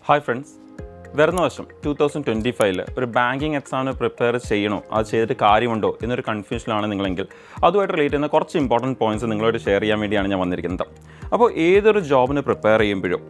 Hi friends, വരുന്ന വർഷം 2025 ഒരു ബാങ്കിങ് എക്സാമിന് പ്രിപ്പയർ ചെയ്യണോ, അത് ചെയ്തിട്ട് കാര്യമുണ്ടോ എന്നൊരു കൺഫ്യൂഷനിലാണ് നിങ്ങളെങ്കിൽ അതുമായിട്ട് റിലേറ്റ് ചെയ്യുന്ന കുറച്ച് ഇമ്പോർട്ടൻറ്റ് പോയിൻറ്റ്സ് നിങ്ങളോട് ഷെയർ ചെയ്യാൻ വേണ്ടിയാണ് ഞാൻ വന്നിരിക്കുന്നത്. അപ്പോൾ ഏതൊരു ജോബിന് പ്രിപ്പയർ ചെയ്യുമ്പോഴും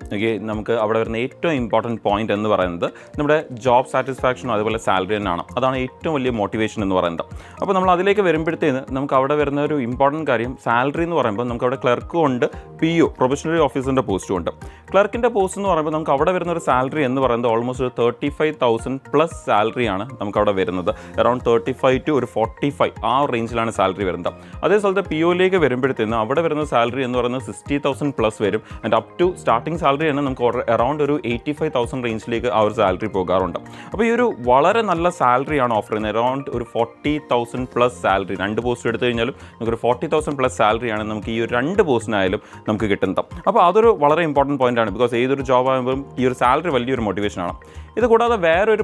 നമുക്ക് അവിടെ വരുന്ന ഏറ്റവും ഇമ്പോർട്ടൻറ്റ് പോയിന്റ് എന്ന് പറയുന്നത് നമ്മുടെ ജോബ് സാറ്റിസ്ഫാക്ഷനും അതുപോലെ സാലറി തന്നെയാണ്. അതാണ് ഏറ്റവും വലിയ മോട്ടിവേഷൻ എന്ന് പറയുന്നത്. അപ്പോൾ നമ്മൾ അതിലേക്ക് വരുമ്പോഴത്തേന് നമുക്ക് അവിടെ വരുന്ന ഒരു ഇമ്പോർട്ടൻറ്റ് കാര്യം സാലറി എന്ന് പറയുമ്പോൾ നമുക്ക് അവിടെ ക്ലർക്കും ഉണ്ട്, PO പ്രൊഫഷണൽ ഓഫീസറിൻ്റെ പോസ്റ്റും ഉണ്ട്. ക്ലർക്കിൻ്റെ പോസ്റ്റ് എന്ന് പറയുമ്പോൾ നമുക്ക് അവിടെ വരുന്ന ഒരു സാലറി എന്ന് പറയുന്നത് ഓൾമോസ്റ്റ് ഒരു 35,000 പ്ലസ് സാലറിയാണ് നമുക്ക് അവിടെ വരുന്നത്. അറൗണ്ട് 35 to 45 ആ റേഞ്ചിലാണ് സാലറി വരുന്നത്. അതേ സ്ഥലത്ത് POയിലേക്ക് വരുമ്പോഴത്തേന് അവിടെ വരുന്ന സാലറി എന്ന് പറയുന്നത് 60,000 പ്ലസ് വരും. And up to starting salary തന്നെ നമുക്ക് അറൗണ്ട് ഒരു 85,000 റേഞ്ചിലേക്ക് ആ ഒരു സാലറി പോകാറുണ്ട്. അപ്പോൾ ഈ ഒരു വളരെ നല്ല സാലറിയാണ് ഓഫർ ചെയ്യുന്നത്. അറൗണ്ട് ഒരു 40,000 പ്ലസ് സാലറി, 2 പോസ്റ്റ് എടുത്തു കഴിഞ്ഞാലും നമുക്കൊരു 40,000 പ്ലസ് സാലറിയാണ് നമുക്ക് ഈ ഒരു 2 പോസ്റ്റിനായാലും നമുക്ക് കിട്ടുന്നത്. അപ്പോൾ അതൊരു വളരെ ഇമ്പോർട്ടൻറ്റ് പോയിൻ്റാണ്. ബിക്കോസ് ഏതൊരു ജോബ് ആകുമ്പോഴും ഈ ഒരു സാലറി വലിയൊരു മോട്ടിവേഷനാണ്. ഇത് കൂടാതെ വേറൊരു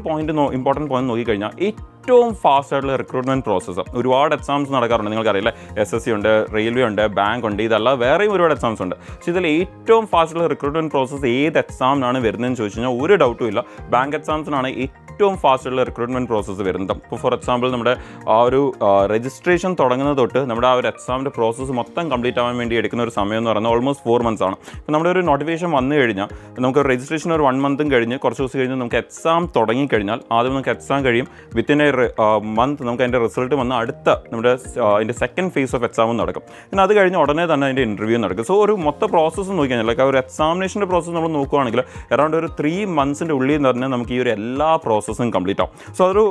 ഇമ്പോർട്ടൻറ്റ് പോയിന്റ് നോക്കിക്കഴിഞ്ഞാൽ ഏറ്റവും ഫാസ്റ്റ് ആയിട്ടുള്ള റിക്രൂട്ട്മെൻറ്റ് പ്രോസസ്സ്. ഒരുപാട് എക്സാംസ് നടക്കാറുണ്ട്, നിങ്ങൾക്കറിയില്ലേ. SSC ഉണ്ട്, റെയിൽവേ ഉണ്ട്, ബാങ്ക് ഉണ്ട്, ഇതല്ല വേറെയും ഒരുപാട് എക്സാംസ് ഉണ്ട്. പക്ഷേ ഇതിൽ ഏറ്റവും ഫാസ്റ്റുള്ള റിക്രൂട്ട്മെൻറ്റ് പ്രോസസ്സ് ഏത് എക്സാമിനാണ് വരുന്നതെന്ന് ചോദിച്ചു കഴിഞ്ഞാൽ ഒരു ഡൗട്ടും ഇല്ല, ബാങ്ക് എക്സാംസിനാണ് ഏറ്റവും ഫാസ്റ്റുള്ള റിക്രൂട്ട്മെൻറ്റ് പ്രോസസ്സ് വരുന്നത്. ഇപ്പോൾ ഫോർ എക്സാമ്പിൾ നമ്മുടെ ആ ഒരു രജിസ്ട്രേഷൻ തുടങ്ങുന്നത് തൊട്ട് നമ്മുടെ ആ ഒരു എക്സാമിൻ്റെ പ്രോസസ്സ് മൊത്തം കംപ്ലീറ്റ് ആവാൻ വേണ്ടി എടുക്കുന്ന ഒരു സമയം എന്ന് പറയുന്നത് ഓൾമോസ്റ്റ് 4 months ആണ്. ഇപ്പോൾ നമ്മുടെ ഒരു നോട്ടിഫിക്കേഷൻ വന്നു കഴിഞ്ഞാൽ നമുക്ക് രജിസ്ട്രേഷൻ ഒരു 1 month കഴിഞ്ഞ് കുറച്ച് ദിവസം കഴിഞ്ഞ് നമുക്ക് എക്സാം തുടങ്ങിക്കഴിഞ്ഞാൽ ആദ്യം നമുക്ക് എക്സാം കഴിയും, വിത്തിൻ എ മന്ത് നമുക്ക് അതിൻ്റെ റിസൾട്ട് വന്ന് അടുത്ത നമ്മുടെ അതിൻ്റെ സെക്കൻഡ് ഫേസ് ഓഫ് എക്സാമും നടക്കും. പിന്നെ അത് കഴിഞ്ഞ് ഉടനെ തന്നെ അതിൻ്റെ ഇൻ്റർവ്യൂ നടക്കും. സോ ഒരു മൊത്തം പ്രോസസ്സ് നോക്കി കഴിഞ്ഞാൽ ലൈക്ക് ആ ഒരു എക്സാമിനേഷൻ്റെ പ്രോസസ്സ് നമ്മൾ നോക്കുകയാണെങ്കിൽ അറൗണ്ട് ഒരു 3 months ഉള്ളിൽ തന്നെ നമുക്ക് ഈ ഒരു എല്ലാ പ്രോസസ്സും കംപ്ലീറ്റ് ആവും. സോ അതൊരു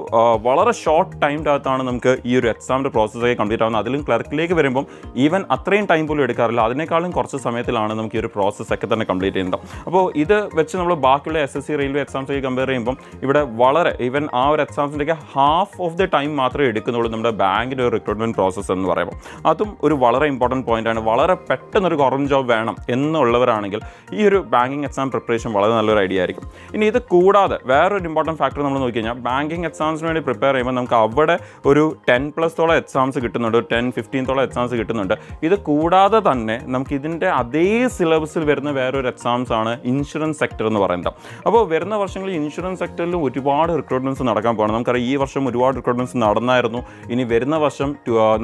വളരെ ഷോർട്ട് ടൈമിൻ്റെ അകത്താണ് നമുക്ക് ഈ ഒരു എക്സാമിൻ്റെ പ്രോസസ്സൊക്കെ കംപ്ലീറ്റ് ആവുന്നത്. അതിലും ക്ലർക്കിലേക്ക് വരുമ്പം ഈവൻ അത്രയും ടൈം പോലും എടുക്കാറില്ല, അതിനേക്കാളും കുറച്ച് സമയത്തിലാണ് നമുക്ക് ഈ ഒരു പ്രോസസ്സൊക്കെ തന്നെ കംപ്ലീറ്റ് ചെയ്യുന്നത്. അപ്പോൾ ഇത് വെച്ച് നമ്മൾ ബാക്കിയുള്ള SSC റെയിൽവേ എക്സാംസൊക്കെ കമ്പയർ ചെയ്യുമ്പം ഇവിടെ വളരെ ഈവൻ ആ ഒരു എക്സാംസിൻ്റെയൊക്കെ ഹാഫ് ഓഫ് ദി ടൈം മാത്രമേ എടുക്കുന്നുള്ളൂ നമ്മുടെ ബാങ്കിൻ്റെ ഒരു റിക്രൂട്ട്മെൻറ്റ് പ്രോസസ്സ് എന്ന് പറയുമ്പോൾ. അതും ഒരു വളരെ ഇമ്പോർട്ടൻറ്റ് പോയിൻ്റാണ്. വളരെ പെട്ടെന്നൊരു ഗവൺമെൻറ് ജോബ് വേണം എന്നുള്ളവരാണെങ്കിൽ ഈ ഒരു ബാങ്കിങ് എക്സാം പ്രിപ്പറേഷൻ വളരെ നല്ലൊരു ഐഡിയ ആയിരിക്കും. ഇനി ഇത് കൂടാതെ വേറൊരു ഇമ്പോർട്ടൻറ്റ് ഫാക്ടർ നമ്മൾ നോക്കി കഴിഞ്ഞാൽ ബാങ്കിങ് എക്സാംസിന് വേണ്ടി പ്രിപ്പയർ ചെയ്യുമ്പോൾ നമുക്ക് അവിടെ ഒരു 10+ എക്സാംസ് കിട്ടുന്നുണ്ട്, 10-15 എക്സാംസ് കിട്ടുന്നുണ്ട്. ഇത് കൂടാതെ തന്നെ നമുക്ക് ഇതിൻ്റെ അതേ സിലബസിൽ വരുന്ന വേറൊരു എക്സാംസ് ആണ് ഇൻഷുറൻസ് സെക്ടർ എന്ന് പറയുന്നത്. അപ്പോൾ വരുന്ന വർഷങ്ങളിൽ ഇൻഷുറൻസ് സെക്ടറിൽ ഒരുപാട് റിക്രൂട്ട്മെൻറ്റ്സ് നടക്കാൻ പോകണം. നമുക്കറിയാം ഈ വർഷം ഒരുപാട് റിക്രൂട്ട്മെൻറ്റ്സ് നടന്നായിരുന്നു. ഇനി വരുന്ന വർഷം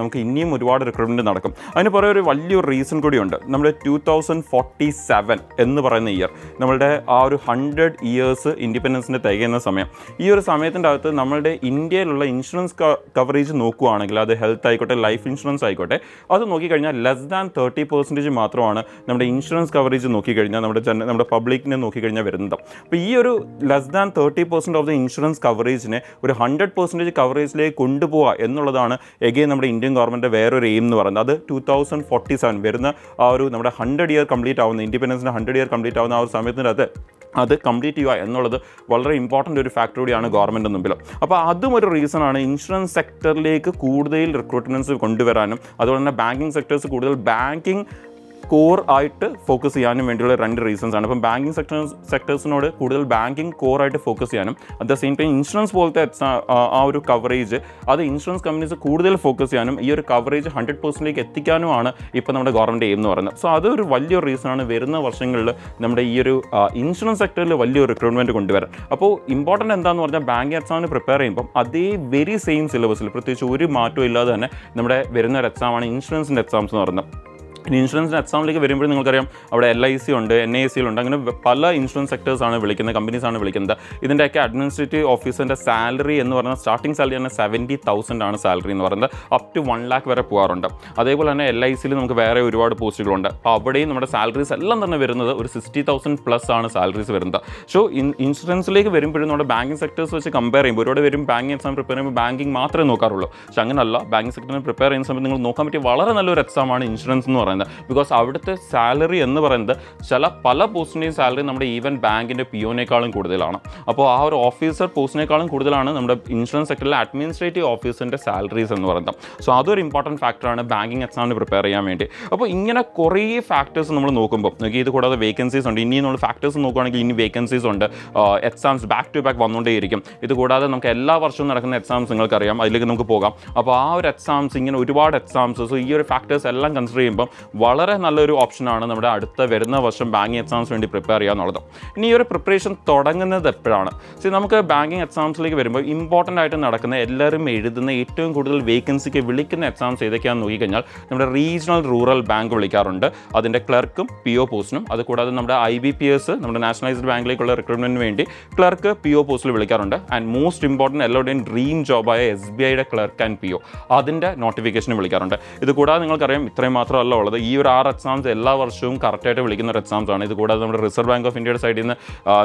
നമുക്ക് ഇനിയും ഒരുപാട് റിക്രൂട്ട്മെൻറ്റ് നടക്കും. അതിന് പുറകെ ഒരു വലിയൊരു റീസൺ കൂടിയുണ്ട്. നമ്മുടെ 2047 എന്ന് പറയുന്ന ഇയർ, നമ്മളുടെ ആ ഒരു 100 years ഇൻഡിപെൻഡൻസിൻ്റെ തികയുന്ന സമയം. ഈ ഒരു സമയത്തിൻ്റെ അകത്ത് നമ്മളുടെ ഇന്ത്യയിലുള്ള ഇൻഷുറൻസ് കവറേജ് നോക്കുകയാണെങ്കിൽ അത് ഹെൽത്ത് ആയിക്കോട്ടെ, ലൈഫ് ഇൻഷുറൻസ് ആയിക്കോട്ടെ, അത് നോക്കിക്കഴിഞ്ഞാൽ ലെസ് ദാൻ 30% മാത്രമാണ് നമ്മുടെ ഇൻഷുറൻസ് കവറേജ് നോക്കിക്കഴിഞ്ഞാൽ നമ്മുടെ പബ്ലിക്കിനെ നോക്കിക്കഴിഞ്ഞാൽ വരുന്നത്. അപ്പോൾ ഈ ഒരു less than 30% of the insurance കവറേജിനെ ഒരു 100% കവറേജിലേക്ക് കൊണ്ടുപോവുക എന്നുള്ളതാണ് എഗെയിൻ നമ്മുടെ ഇന്ത്യൻ ഗവൺമെൻറ് വേറൊരു എയിം എന്ന് പറയുന്നത്. അത് 2047 വരുന്ന ആ ഒരു നമ്മുടെ 100 year കംപ്ലീറ്റ് ആവുന്ന ഇന്ത്യപെൻഡൻസിൻ്റെ 100 year കംപ്ലീറ്റ് ആവുന്ന ആ ഒരു സമയത്തിനകത്ത് അത് കംപ്ലീറ്റ് ചെയ്യുക എന്നുള്ളത് വളരെ ഇമ്പോർട്ടൻ്റ് ഒരു ഫാക്ടർ കൂടിയാണ് ഗവൺമെൻറ് മുമ്പിൽ. അപ്പോൾ അതും ഒരു റീസണാണ് ഇൻഷുറൻസ് സെക്ടറിലേക്ക് കൂടുതൽ റിക്രൂട്ട്മെൻറ്റ്സ് കൊണ്ടുവരാനും അതുപോലെ തന്നെ ബാങ്കിങ് സെക്ടേഴ്സ് കൂടുതൽ ബാങ്കിങ് കോർ ആയിട്ട് ഫോക്കസ് ചെയ്യാനും വേണ്ടിയുള്ള 2 reasons ആണ്. അപ്പം ബാങ്കിങ് സെക്ടേഴ്സിനോട് കൂടുതൽ ബാങ്കിങ് കോർ ആയിട്ട് ഫോക്കസ് ചെയ്യാനും at the same time insurance പോലത്തെ ആ ഒരു കവറേജ് അത് ഇൻഷുറൻസ് കമ്പനീസ് കൂടുതൽ ഫോക്കസ് ചെയ്യാനും ഈ ഒരു കവറേജ് 100% എത്തിക്കാനുമാണ് ഇപ്പോൾ നമ്മുടെ ഗവൺമെൻറ് എയിം എന്ന് പറയുന്നത്. സോ അതൊരു വലിയൊരു റീസണാണ് വരുന്ന വർഷങ്ങളിൽ നമ്മുടെ ഈ ഒരു ഇൻഷുറൻസ് സെക്ടറിൽ വലിയൊരു റിക്രൂട്ട്മെൻറ്റ് കൊണ്ടുവരാൻ. അപ്പോൾ ഇമ്പോർട്ടൻ്റ് എന്താണെന്ന് പറഞ്ഞാൽ ബാങ്കിങ് എക്സാമിന് പ്രിപ്പയർ ചെയ്യുമ്പം അതേ വെരി സെയിം സിലബസിൽ പ്രത്യേകിച്ച് ഒരു മാറ്റവും ഇല്ലാതെ തന്നെ നമ്മുടെ വരുന്ന ഒരു എക്സാമാണ് ഇൻഷുറൻസിൻ്റെ എക്സാംസ് എന്ന് പറയുന്നത്. ഇനി ഇൻഷുറൻസിൻ്റെ എക്സാമിലേക്ക് വരുമ്പോഴും നിങ്ങൾക്കറിയാം അവിടെ LIC ഉണ്ട്, NAIC ഉണ്ട്, അങ്ങനെ പല ഇൻഷുറൻസ് സെക്ടേഴ്സാണ് വിളിക്കുന്നത്, കമ്പനീസാണ് വിളിക്കുന്നത്. ഇതിൻ്റെയൊക്കെ അഡ്മിനിസ്ട്രേറ്റീവ് ഓഫീസറിൻ്റെ സാലറി എന്ന് പറഞ്ഞാൽ സ്റ്റാർട്ടിംഗ് സാലറി തന്നെ 70,000 ആണ് സാലറി എന്ന് പറയുന്നത്. അപ് ടു 1 lakh വരെ പോകാറുണ്ട്. അതേപോലെ തന്നെ LICയിൽ നമുക്ക് വേറെ ഒരുപാട് പോസ്റ്റുകളുണ്ട്. അപ്പോൾ അവിടെയും നമ്മുടെ സാലറീസ് എല്ലാം തന്നെ വരുന്നത് ഒരു 60,000 പ്ലസ് ആണ് സാലറീസ് വരുന്നത്. സോ ഇൻഷുറൻസിലേക്ക് വരുമ്പോഴും നമ്മുടെ ബാങ്കിങ് സെക്ടേഴ്സ് വെച്ച് കമ്പയർ ചെയ്യുമ്പോൾ ഒരുപാട് വരും ബാങ്കിങ് എക്സാം പ്രിപ്പയർ ചെയ്യുമ്പോൾ ബാങ്കിങ് മാത്രമേ നോക്കാറുള്ളൂ. പക്ഷെ അങ്ങനെയല്ല, ബാങ്കിങ് സെക്ടറിന് പ്രിപ്പയർ ചെയ്യുന്ന സമയത്ത് നിങ്ങൾ നോക്കാൻ പറ്റിയ വളരെ നല്ലൊരു എക്സാമാണ് ഇൻഷുറൻസ് എന്ന് പറയുന്നത്. ബിക്കോസ് അവിടുത്തെ സാലറി എന്ന് പറയുന്നത് പല പോസ്റ്റിൻ്റെയും സാലറി നമ്മുടെ ഈവൻ ബാങ്കിൻ്റെ POനേക്കാളും കൂടുതലാണ്. അപ്പോൾ ആ ഒരു ഓഫീസർ പോസ്റ്റിനേക്കാളും കൂടുതലാണ് നമ്മുടെ ഇൻഷുറൻസ് സെക്ടറിലെ അഡ്മിനിസ്ട്രേറ്റീവ് ഓഫീസറിൻ്റെ സാലറീസ് എന്ന് പറയുന്നത്. സോ അതൊരു ഇമ്പോർട്ടൻറ്റ് ഫാക്ടറാണ് ബാങ്കിങ് എക്സാമിന് പ്രിപ്പയർ ചെയ്യാൻ വേണ്ടി. അപ്പോൾ ഇങ്ങനെ കുറേ ഫാക്ടേഴ്സ് നമ്മൾ നോക്കുമ്പോൾ ഇത് കൂടാതെ വേക്കൻസീസ് ഉണ്ട്. ഇനി നമ്മൾ ഫാക്ടേഴ്സ് നോക്കുകയാണെങ്കിൽ ഇനി വേക്കൻസീസ് ഉണ്ട്, എക്സാംസ് ബാക്ക് ടു ബാക്ക് വന്നുകൊണ്ടേയിരിക്കും. ഇത് കൂടാതെ നമുക്ക് എല്ലാ വർഷവും നടക്കുന്ന എക്സാംസ് നിങ്ങൾക്കറിയാം, അതിലേക്ക് നമുക്ക് പോകാം. അപ്പോൾ ആ ഒരു എക്സാംസ് ഇങ്ങനെ ഒരുപാട് എക്സാംസ്, സോ ഈ ഒരു ഫാക്ടേഴ്സ് എല്ലാം കൺസിഡർ ചെയ്യുമ്പോൾ വളരെ നല്ലൊരു ഓപ്ഷനാണ് നമ്മുടെ അടുത്ത വരുന്ന വർഷം ബാങ്കിങ് എക്സാംസ് വേണ്ടി പ്രിപ്പയർ ചെയ്യുക എന്നുള്ളത്. ഇനി ഈ ഒരു പ്രിപ്പറേഷൻ തുടങ്ങുന്നത് എപ്പോഴാണ്? നമുക്ക് ബാങ്കിങ് എക്സാംസിലേക്ക് വരുമ്പോൾ ഇമ്പോർട്ടൻ്റ് ആയിട്ട് നടക്കുന്ന എല്ലാവരും എഴുതുന്ന ഏറ്റവും കൂടുതൽ വേക്കൻസിക്ക് വിളിക്കുന്ന എക്സാംസ് ഏതൊക്കെയാണെന്ന് നോക്കിക്കഴിഞ്ഞാൽ നമ്മുടെ റീജിയണൽ റൂറൽ ബാങ്ക് വിളിക്കാറുണ്ട്, അതിൻ്റെ ക്ലർക്കും PO പോസ്റ്റിനും. അതുകൂടാതെ നമ്മുടെ IBPS നമ്മുടെ നാഷണലൈസ്ഡ് ബാങ്കിലേക്കുള്ള റിക്രൂട്ട്മെൻറ്റിന് വേണ്ടി ക്ലർക്ക് PO പോസ്റ്റിൽ വിളിക്കാറുണ്ട്. ആൻഡ് മോസ്റ്റ് ഇമ്പോർട്ടൻറ്റ് എല്ലാവരുടെയും ഡ്രീം ജോബായ SBIയുടെ ക്ലർക്ക് ആൻഡ് PO അതിൻ്റെ നോട്ടിഫിക്കേഷനും വിളിക്കാറുണ്ട്. ഇത് കൂടാതെ നിങ്ങൾക്കറിയാം ഇത്രയും മാത്രമല്ല ഉള്ളത്, ഈ ഒരു 6 എക്സാംസ് എല്ലാ വർഷവും കറക്റ്റായിട്ട് വിളിക്കുന്ന ഒരു എക്സാംസ് ആണ്. ഇത് കൂടാതെ നമ്മുടെ റിസർവ് ബാങ്ക് ഓഫ് ഇന്ത്യയുടെ സൈഡിൽ നിന്ന്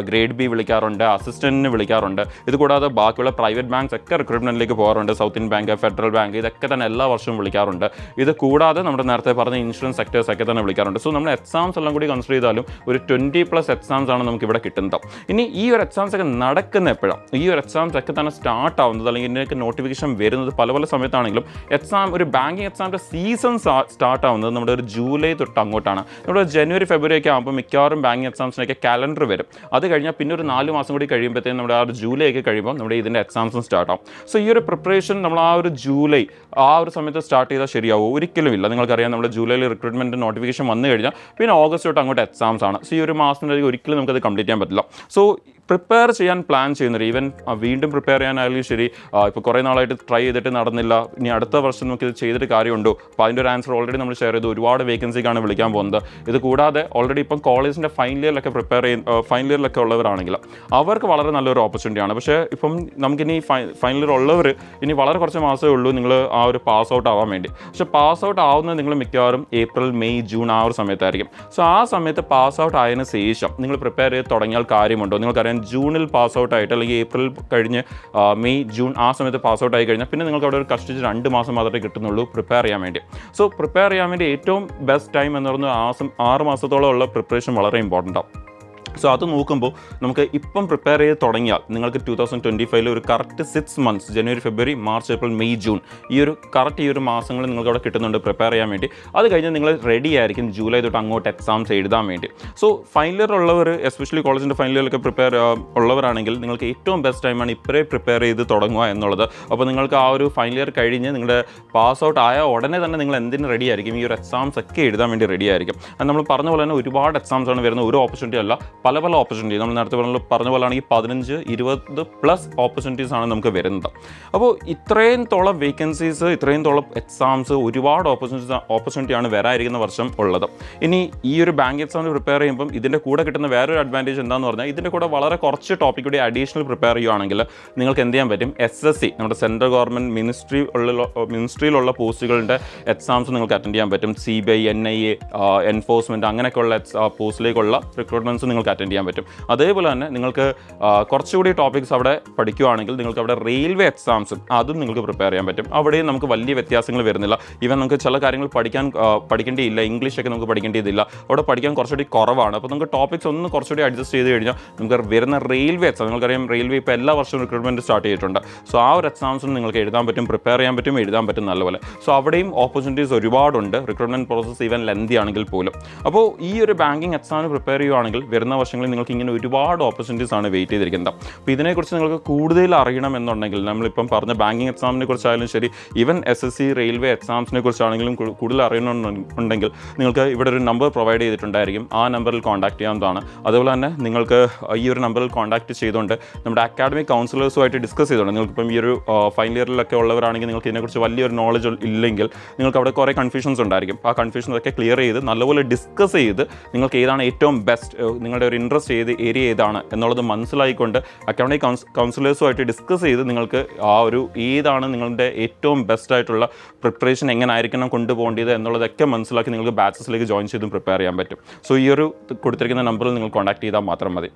ഗ്രേഡ് B വിളിക്കാറുണ്ട്, അസിസ്റ്റന്റിന് വിളിക്കാറുണ്ട്. ഇത് കൂടാതെ ബാക്കിയുള്ള പ്രൈവറ്റ് ബാങ്ക്സ് ഒക്കെ റിക്രൂട്ട്മെന്റിലേക്ക് പോകാറുണ്ട്, south Indian bank, federal bank, ഇതൊക്കെ തന്നെ എല്ലാ വർഷവും വിളിക്കാറുണ്ട്. ഇത് കൂടാതെ നമ്മുടെ നേരത്തെ പറഞ്ഞ ഇൻഷുറൻസ് സെക്ടേഴ്സ് ഒക്കെ തന്നെ വിളിക്കാറുണ്ട്. സോ നമ്മുടെ എക്സാംസ് എല്ലാം കൂടി കൺസിഡർ ചെയ്താലും ഒരു 20+ എക്സാംസ് ആണ് നമുക്ക് ഇവിടെ കിട്ടുന്നത്. ഇനി ഈ ഒരു എക്സാംസ് ഒക്കെ നടക്കുന്ന എപ്പോഴാണ്? ഈ ഒരു എക്സാംസ് ഒക്കെ തന്നെ സ്റ്റാർട്ട് ആവുന്നത് അല്ലെങ്കിൽ ഇതിനൊക്കെ നോട്ടിഫിക്കേഷൻ വരുന്നത് പല സമയത്താണെങ്കിലും ഒരു ബാങ്കിങ് എക്സാമിൻ്റെ സീസൺ സ്റ്റാർട്ട് ആവുന്നത് നമ്മുടെ ഒരു ജൂലൈ തൊട്ട് അങ്ങോട്ടാണ്. നമ്മുടെ ജനുവരി ഫെബ്രുവരി ഒക്കെ ആകുമ്പോൾ മിക്കവാറും ബാങ്കിങ് എക്സാംസിനൊക്കെ കാലണ്ടർ വരും. അത് കഴിഞ്ഞാൽ പിന്നെ ഒരു 4 മാസം കൂടി കഴിയുമ്പോഴത്തേക്കും നമ്മുടെ ആ ഒരു ജൂലൈ ഒക്കെ കഴിയുമ്പോൾ നമ്മുടെ ഇതിൻ്റെ എക്സാംസും സ്റ്റാർട്ട് ആവും. സോ ഈ ഒരു പ്രിപ്പറേഷൻ നമ്മൾ ആ ഒരു ജൂലൈ ആ ഒരു സമയത്ത് സ്റ്റാർട്ട് ചെയ്താൽ ശരിയാവും? ഒരിക്കലും ഇല്ല. നിങ്ങൾക്കറിയാം നമ്മുടെ ജൂലൈയിൽ റിക്രൂട്ട്മെൻറ്റ് നോട്ടിഫിക്കേഷൻ വന്നു കഴിഞ്ഞാൽ പിന്നെ ഓഗസ്റ്റ് തൊട്ട് അങ്ങോട്ട് എക്സാംസ് ആണ്. സോ ഈ ഒരു മാസത്തിനധികം ഒരിക്കലും നമുക്കത് കംപ്ലീറ്റ് ചെയ്യാൻ പറ്റില്ല. സോ പ്രിപ്പയർ ചെയ്യാൻ പ്ലാൻ ചെയ്യുന്നത് ഈവൻ വീണ്ടും പ്രിപ്പയർ ചെയ്യാനായാലും ശരി, ഇപ്പോൾ കുറേ നാളായിട്ട് ട്രൈ ചെയ്തിട്ട് നടന്നില്ല, ഇനി അടുത്ത വർഷം നമുക്ക് ഇത് ചെയ്തിട്ട് കാര്യമുണ്ടോ? അപ്പോൾ അതിൻ്റെ ഒരു ആൻസർ ഓൾറെഡി നമ്മൾ ഷെയർ ചെയ്തു. ഒരുപാട് വേക്കൻസിക്കാണ് വിളിക്കാൻ പോകുന്നത്. ഇത് കൂടാതെ ഓൾറെഡി ഇപ്പം കോളേജിൻ്റെ ഫൈനൽ ഇയറിലൊക്കെ ഫൈനൽ ഇയറിലൊക്കെ ഉള്ളവരാണെങ്കിൽ അവർക്ക് വളരെ നല്ലൊരു ഓപ്പർച്യൂണിറ്റിയാണ്. പക്ഷേ ഇപ്പം നമുക്കിനി ഫൈനൽ ഇയർ ഉള്ളവർ ഇനി വളരെ കുറച്ച് മാസമേ ഉള്ളൂ നിങ്ങൾ ആ ഒരു പാസ് ഔട്ട് ആവാൻ വേണ്ടി. പക്ഷേ പാസ് ഔട്ട് ആവുന്നത് നിങ്ങൾ മിക്കവാറും ഏപ്രിൽ, മെയ്, ജൂൺ ആ ഒരു സമയത്തായിരിക്കും. സോ ആ സമയത്ത് പാസ് ഔട്ട് ആയതിനു ശേഷം നിങ്ങൾ പ്രിപ്പയർ ചെയ്ത് തുടങ്ങിയാൽ കാര്യമുണ്ടോ? നിങ്ങൾക്കറിയാം ജൂണിൽ പാസ് ഔട്ട് ആയിട്ട് അല്ലെങ്കിൽ ഏപ്രിൽ കഴിഞ്ഞ് മെയ്, ജൂൺ ആ സമയത്ത് പാസ് ഔട്ട് ആയി കഴിഞ്ഞാൽ പിന്നെ നിങ്ങൾക്ക് അവിടെ ഒരു കഷ്ടിച്ച് 2 മാസം മാത്രമേ കിട്ടുന്നുള്ളൂ പ്രിപ്പയർ ചെയ്യാൻ വേണ്ടി. സോ പ്രിപ്പയർ ചെയ്യാൻ വേണ്ടി ഏറ്റവും ബെസ്റ്റ് ടൈം എന്ന് പറയുന്നത് 6 മാസത്തോളം ഉള്ള പ്രിപ്പറേഷൻ വളരെ ഇമ്പോർട്ടൻ്റ് ആവും. സോ അത് നോക്കുമ്പോൾ നമുക്ക് ഇപ്പം പ്രിപ്പയർ ചെയ്ത് തുടങ്ങിയാൽ നിങ്ങൾക്ക് 2025 ഒരു കറക്റ്റ് 6 മന്ത്സ് ജനുവരി, ഫെബ്രുവരി, മാർച്ച്, ഏപ്രിൽ, മെയ്, ജൂൺ ഈ ഒരു മാസങ്ങൾ നിങ്ങൾക്ക് അവിടെ കിട്ടുന്നുണ്ട് പ്രിപ്പയർ ചെയ്യാൻ വേണ്ടി. അത് കഴിഞ്ഞ് നിങ്ങൾ റെഡി ആയിരിക്കും ജൂലൈ തൊട്ട് അങ്ങോട്ട് എക്സാംസ് എഴുതാൻ വേണ്ടി. സോ ഫൈനൽ ഇയർ ഉള്ളവർ, എസ്പെഷ്യലി കോളേജിൻ്റെ ഫൈനൽ ഇയറിലൊക്കെ പ്രിപ്പയർ ഉള്ളവരാണെങ്കിൽ നിങ്ങൾക്ക് ഏറ്റവും ബെസ്റ്റ് ടൈമാണ് ഇപ്പോഴേ പ്രിപ്പയർ ചെയ്ത് തുടങ്ങുക എന്നുള്ളത്. അപ്പോൾ നിങ്ങൾക്ക് ആ ഒരു ഫൈനൽ ഇയർ കഴിഞ്ഞ് നിങ്ങളുടെ പാസ് ഔട്ട് ആയ ഉടനെ തന്നെ നിങ്ങൾ എന്തിന് റെഡി ആയിരിക്കും? ഈ ഒരു എക്സാംസ് ഒക്കെ എഴുതാൻ വേണ്ടി റെഡി ആയിരിക്കും. നമ്മൾ പറഞ്ഞ പോലെ തന്നെ ഒരുപാട് എക്സാംസ് ആണ് വരുന്നത്. ഒരു ഓപ്പർച്യൂണിറ്റി അല്ല, പല ഓപ്പർച്യൂണിറ്റി. നമ്മൾ നേരത്തെ പറഞ്ഞ പോലെയാണെങ്കിൽ 15-20+ ഓപ്പർച്യൂണിറ്റീസ് ആണ് നമുക്ക് വരുന്നത്. അപ്പോൾ ഇത്രയും തോളം വേക്കൻസീസ്, ഇത്രയും തോളം എക്സാംസ്, ഒരുപാട് ഓപ്പർച്യൂണിറ്റിയാണ് വരാതിരിക്കുന്ന വർഷം ഉള്ളത്. ഇനി ഈ ഒരു ബാങ്ക് എക്സാമിന് പ്രിപ്പയർ ചെയ്യുമ്പം ഇതിൻ്റെ കൂടെ കിട്ടുന്ന വേറൊരു അഡ്വാൻറ്റേജ് എന്താണെന്ന് പറഞ്ഞാൽ ഇതിൻ്റെ കൂടെ വളരെ കുറച്ച് ടോപ്പിക് കൂടി അഡീഷണൽ പ്രിപ്പയർ ചെയ്യുകയാണെങ്കിൽ നിങ്ങൾക്ക് എന്ത് ചെയ്യാൻ പറ്റും? SSC നമ്മുടെ സെൻട്രൽ ഗവൺമെൻറ് മിനിസ്ട്രിയിലുള്ള പോസ്റ്റുകളുടെ എക്സാംസ് നിങ്ങൾക്ക് അറ്റൻഡ് ചെയ്യാൻ പറ്റും. CBI, NIA, എൻഫോഴ്സ്മെൻറ്റ് അങ്ങനെയൊക്കെയുള്ള പോസ്റ്റിലേക്കുള്ള റിക്രൂട്ട്മെൻറ്റ്സ് നിങ്ങൾക്ക് അറ്റൻഡ് ചെയ്യാൻ പറ്റും. അതേപോലെ തന്നെ നിങ്ങൾക്ക് കുറച്ചുകൂടി ടോപ്പിക്സ് അവിടെ പഠിക്കുകയാണെങ്കിൽ നിങ്ങൾക്ക് അവിടെ റെയിൽവേ എക്സാംസും അതും നിങ്ങൾക്ക് പ്രിപ്പയർ ചെയ്യാൻ പറ്റും. അവിടെയും നമുക്ക് വലിയ വ്യത്യാസങ്ങൾ വരുന്നില്ല. ഈവൻ നമുക്ക് ചില കാര്യങ്ങൾ പഠിക്കേണ്ടിയില്ല, ഇംഗ്ലീഷൊക്കെ നമുക്ക് പഠിക്കേണ്ടതില്ല, അവിടെ പഠിക്കാൻ കുറച്ചുകൂടി കുറവാണ്. അപ്പോൾ നമുക്ക് ടോപ്പിക്സ് ഒന്ന് കുറച്ചുകൂടി അഡ്ജസ്റ്റ് ചെയ്ത് കഴിഞ്ഞാൽ നമുക്ക് വരുന്ന റെയിൽവേ എക്സാം, നിങ്ങൾക്കറിയാം റെയിൽവേ ഇപ്പോൾ എല്ലാ വർഷവും റിക്രൂട്ട്മെൻറ്റ് സ്റ്റാർട്ട് ചെയ്തിട്ടുണ്ട്. സോ ആ ഒരു എക്സാംസും നിങ്ങൾക്ക് എഴുതാൻ പറ്റും, പ്രിപ്പയർ ചെയ്യാൻ പറ്റും, എഴുതാൻ പറ്റും നല്ലപോലെ. സോ അവിടെയും ഓപ്പർച്യൂണിറ്റീസ് ഒരുപാടുണ്ട്. റിക്രൂട്ട്മെൻറ്റ് പ്രോസസ്സ് ഈവൻ ലെന്തി ആണെങ്കിൽ പോലും. അപ്പോൾ ഈ ഒരു ബാങ്കിങ് എക്സാമിന് പ്രിപ്പയർ ചെയ്യുകയാണെങ്കിൽ വരുന്ന വർഷങ്ങളിൽ നിങ്ങൾക്ക് ഇങ്ങനെ ഒരുപാട് ഓപ്പർച്യൂണിറ്റീസ് ആണ് വെയിറ്റ് ചെയ്തിരിക്കുന്നത്. അപ്പോൾ ഇതിനെക്കുറിച്ച് നിങ്ങൾക്ക് കൂടുതൽ അറിയണം എന്നുണ്ടെങ്കിൽ നമ്മളിപ്പം പറഞ്ഞ ബാങ്കിങ് എക്സാമിനെ കുറിച്ചായാലും ശരി, ഈവൻ SSC, റെയിൽവേ എക്സാംസിനെ കുറിച്ചാണെങ്കിലും കൂടുതൽ അറിയണമെന്നുണ്ടെങ്കിൽ നിങ്ങൾക്ക് ഇവിടെ ഒരു നമ്പർ പ്രൊവൈഡ് ചെയ്തിട്ടുണ്ടായിരിക്കും. ആ നമ്പറിൽ കോൺടാക്ട് ചെയ്യാവുന്നതാണ്. അതുപോലെ തന്നെ നിങ്ങൾക്ക് ഈ ഒരു നമ്പറിൽ കോൺടാക്ട് ചെയ്തുകൊണ്ട് നമ്മുടെ അക്കാഡമിക് കൗൺസിലേഴ്സുമായിട്ട് ഡിസ്കസ് ചെയ്തുകൊണ്ട് നിങ്ങൾക്കിപ്പം ഈ ഒരു ഫൈനൽ ഇയറിലൊക്കെ ഉള്ളവരാണെങ്കിൽ നിങ്ങൾക്ക് ഇതിനെക്കുറിച്ച് വലിയൊരു നോളജ് ഇല്ലെങ്കിൽ നിങ്ങൾക്ക് അവിടെ കുറേ കൺഫ്യൂഷൻസ് ഉണ്ടായിരിക്കും. ആ കൺഫ്യൂഷൻസൊക്കെ ക്ലിയർ ചെയ്ത് നല്ലപോലെ ഡിസ്കസ് ചെയ്ത് നിങ്ങൾക്ക് ഏതാണ് ഏറ്റവും ബെസ്റ്റ്, നിങ്ങളുടെ ഒരു ഇൻട്രസ്റ്റ് ഏരിയ ഏതാണ് എന്നുള്ളത് മനസ്സിലായിക്കൊണ്ട് അക്കാഡമിക് കൗൺസിലേഴ്സുമായിട്ട് ഡിസ്കസ് ചെയ്ത് നിങ്ങൾക്ക് ആ ഒരു ഏതാണ് നിങ്ങളുടെ ഏറ്റവും ബെസ്റ്റ് ആയിട്ടുള്ള പ്രിപ്പറേഷൻ എങ്ങനെ ആയിരിക്കണം കൊണ്ടുപോകേണ്ടത് എന്നുള്ളതൊക്കെ മനസ്സിലാക്കി നിങ്ങൾക്ക് ബാച്ചസിലേക്ക് ജോയിൻ ചെയ്തും പ്രിപ്പയർ ചെയ്യാൻ പറ്റും. സോ ഈ ഒരു കൊടുത്തിരിക്കുന്ന നമ്പറിൽ നിങ്ങൾ കോൺടാക്ട് ചെയ്താൽ മാത്രം മതി.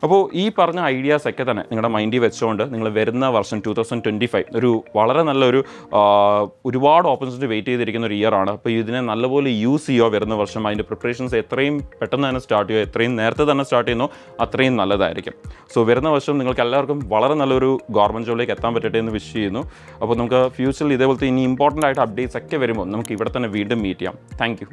അപ്പോൾ ഈ പറഞ്ഞ ഐഡിയാസ് ഒക്കെ തന്നെ നിങ്ങളുടെ മൈൻഡിൽ വെച്ചുകൊണ്ട് നിങ്ങൾ വരുന്ന വർഷം 2025 ഒരു വളരെ നല്ലൊരു ഒരുപാട് ഓപ്പർച്യൂണിറ്റി വെയിറ്റ് ചെയ്തിരിക്കുന്ന ഒരു ഇയർ ആണ്. അപ്പോൾ ഇതിനെ നല്ലപോലെ യൂസ് ചെയ്യുക വരുന്ന വർഷം. അതിൻ്റെ പ്രിപ്പറേഷൻസ് എത്രയും പെട്ടെന്ന് തന്നെ സ്റ്റാർട്ട് ചെയ്യുക, എത്രയും നേരത്തെ തന്നെ സ്റ്റാർട്ട് ചെയ്യുന്നു അത്രയും നല്ലതായിരിക്കും. സോ വരുന്ന വർഷം നിങ്ങൾക്ക് എല്ലാവർക്കും വളരെ നല്ലൊരു ഗവൺമെൻറ് ജോലിലേക്ക് എത്താൻ പറ്റട്ടെ എന്ന് വിഷ് ചെയ്യുന്നു. അപ്പോൾ നമുക്ക് ഫ്യൂച്ചറിൽ ഇതേപോലത്തെ ഇനി ഇമ്പോർട്ടൻ്റ് ആയിട്ട് അപ്ഡേറ്റ്സ് ഒക്കെ വരുമ്പോൾ നമുക്ക് ഇവിടെ തന്നെ വീണ്ടും മീറ്റ് ചെയ്യാം. Thank you.